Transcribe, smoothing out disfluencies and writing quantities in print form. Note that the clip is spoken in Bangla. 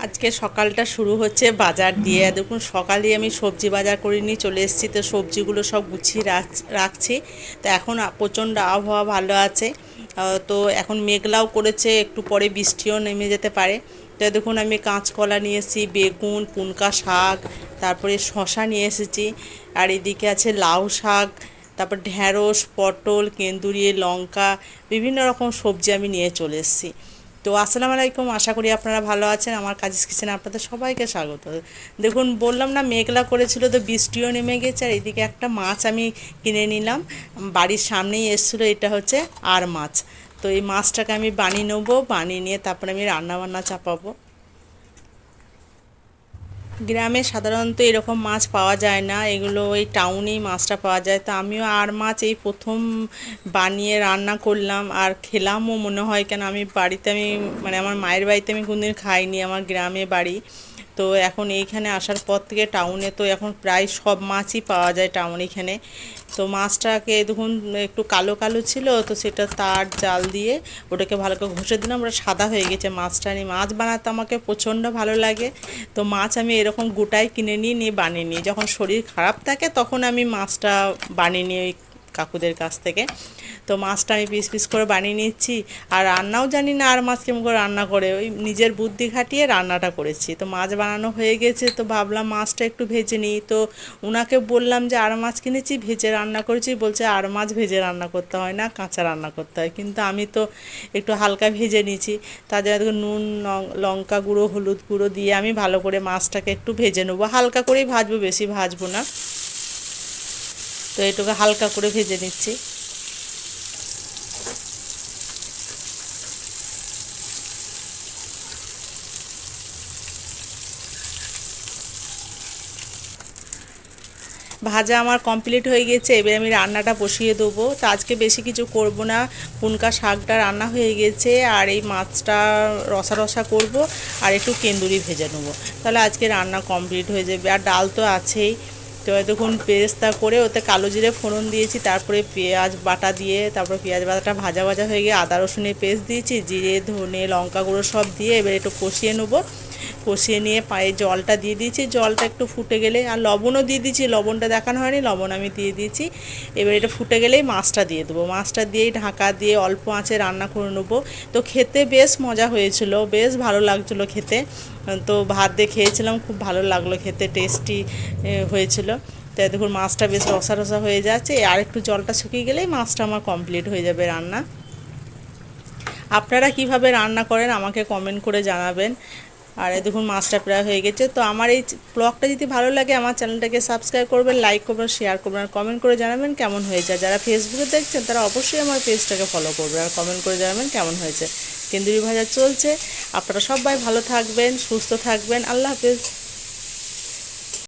আজকে সকালটা শুরু হচ্ছে বাজার দিয়ে। দেখুন সকালে আমি সবজি বাজার করে নিয়ে চলে এসেছি, তো সবজিগুলো সব গুছিয়ে রাখছি। তো এখন প্রচণ্ড আবহাওয়া ভালো আছে। তো এখন মেঘলাও করেছে, একটু পরে বৃষ্টিও নেমে যেতে পারে। তো দেখুন আমি কাঁচকলা নিয়ে এসেছি, বেগুন, পুনকা শাক, তারপরে শশা নিয়ে এসেছি। আর এদিকে আছে লাউ শাক, তারপর ঢ্যাঁড়স, পটল, কেন্দুরি, লঙ্কা, বিভিন্ন রকম সবজি আমি নিয়ে চলে এসেছি। তো আসসালামু আলাইকুম, আশা করি আপনারা ভালো আছেন। আমার কাজিস কিচেনে আপনাদের সবাইকে স্বাগত। দেখুন বললাম না মেঘলা করেছিল, তো বৃষ্টিও নেমে গেছে। আর এদিকে একটা মাছ আমি কিনে নিলাম, বাড়ির সামনেই এসেছিলো। এটা হচ্ছে আর মাছ। তো এই মাছটাকে আমি বানিয়ে নেবো, বানিয়ে নিয়ে তারপরে আমি রান্না বান্না চাপাবো। গ্রামে সাধারণত এরকম মাছ পাওয়া যায় না, এগুলো ওই টাউনেই মাছটা পাওয়া যায়। তো আমিও আর মাছ এই প্রথম বানিয়ে রান্না করলাম আর খেলামও মনে হয়। কেন আমি বাড়িতে মানে আমার মায়ের বাড়িতে আমি কোনদিন খাইনি, আমার গ্রামে বাড়ি। তো এখন এইখানে আসার পর থেকে টাউনে তো এখন প্রায় সব মাছই পাওয়া যায় টাউন এখানে। তো মাছটাকে দেখুন একটু কালো কালো ছিল, তো সেটা তার জাল দিয়ে ওটাকে ভালো করে ঘষে দিলাম, ওটা সাদা হয়ে গেছে। মাছটা নিয়ে মাছ বানাতে আমাকে প্রচণ্ড ভালো লাগে। তো মাছ আমি এরকম গোটাই কিনে নিয়ে বানিয়ে নিই। যখন শরীর খারাপ থাকে তখন আমি মাছটা বানিয়ে নিই ওই কাকুদের কাছ থেকে। তো মাছটা আমি পিস পিস করে বানিয়ে নিচ্ছি। আর রান্নাও জানি না আর মাছ কেমন করে রান্না করে, ওই নিজের বুদ্ধি খাটিয়ে রান্নাটা করেছি। তো মাছ বানানো হয়ে গেছে, তো ভাবলাম মাছটা একটু ভেজে নিই। তো ওনাকে বললাম যে আর মাছ কিনেছি, ভেজে রান্না করেছি। বলছে আর মাছ ভেজে রান্না করতে হয় না, কাঁচা রান্না করতে হয়। কিন্তু আমি তো একটু হালকা ভেজে নিয়েছি। তার জন্য নুন, লঙ্কা গুঁড়ো, হলুদ গুঁড়ো দিয়ে আমি ভালো করে মাছটাকে একটু ভেজে নেবো। হালকা করেই ভাজবো, বেশি ভাজবো না। তো এটুকু হালকা করে ভেজে নিচ্ছি। ভাজা আমার কমপ্লিট হয়ে গেছে, এবার আমি রান্নাটা বসিয়ে দেবো। তো আজকে বেশি কিছু করব না, পুনকা শাকটা রান্না হয়ে গেছে আর এই মাছটা রসা রসা করব আর একটু কেন্দুরি ভেজে নেবো। তাহলে আজকে রান্না কমপ্লিট হয়ে যাবে। আর ডাল তো আছেই। তো দেখুন পেস্তা করে ওতে কালো জিরে ফোড়ন দিয়েছি, তারপরে পেঁয়াজ বাটা দিয়ে, তারপর পেঁয়াজ বাটাটা ভাজা ভাজা হয়ে গিয়ে আদা রসুনের পেস্ট দিয়েছি, জিরে ধনে লঙ্কা গুঁড়ো সব দিয়ে এবার একটু কষিয়ে নেবো। কষিয়ে নিয়ে পায়ে জলটা দিয়ে দিয়েছি, জলটা একটু ফুটে গেলে, আর লবণও দিয়ে দিয়েছি, লবণটা দেখানো হয়নি, লবণ আমি দিয়ে দিয়েছি। এবার এটা ফুটে গেলেই মাছটা দিয়ে দেবো। মাছটা দিয়েই ঢাকা দিয়ে অল্প আঁচে রান্না করে নেবো। তো খেতে বেশ মজা হয়েছিল, বেশ ভালো লাগছিলো খেতে। তো ভাত দিয়ে খেয়েছিলাম, খুব ভালো লাগলো খেতে, টেস্টি হয়েছিল। তাই দেখুন মাছটা বেশ রসা রসা হয়ে যাচ্ছে, আর একটু জলটা শুকিয়ে গেলেই মাছটা আমার কমপ্লিট হয়ে যাবে রান্না। আপনারা কিভাবে রান্না করেন আমাকে কমেন্ট করে জানাবেন। আর এই দেখুন মাছটা প্রায় হয়ে গেছে। তো আমার এই ব্লগটা যদি ভালো লাগে আমার চ্যানেলটাকে সাবস্ক্রাইব করবেন, লাইক করবেন, শেয়ার করবেন, আর কমেন্ট করে জানাবেন কেমন হয়েছে। যারা ফেসবুকে দেখছেন তারা অবশ্যই আমার পেজটাকে ফলো করবেন আর কমেন্ট করে জানাবেন কেমন হয়েছে। কেন্দুরি ভাজা চলছে। আপনারা সবাই ভালো থাকবেন, সুস্থ থাকবেন। আল্লাহ হাফেজ।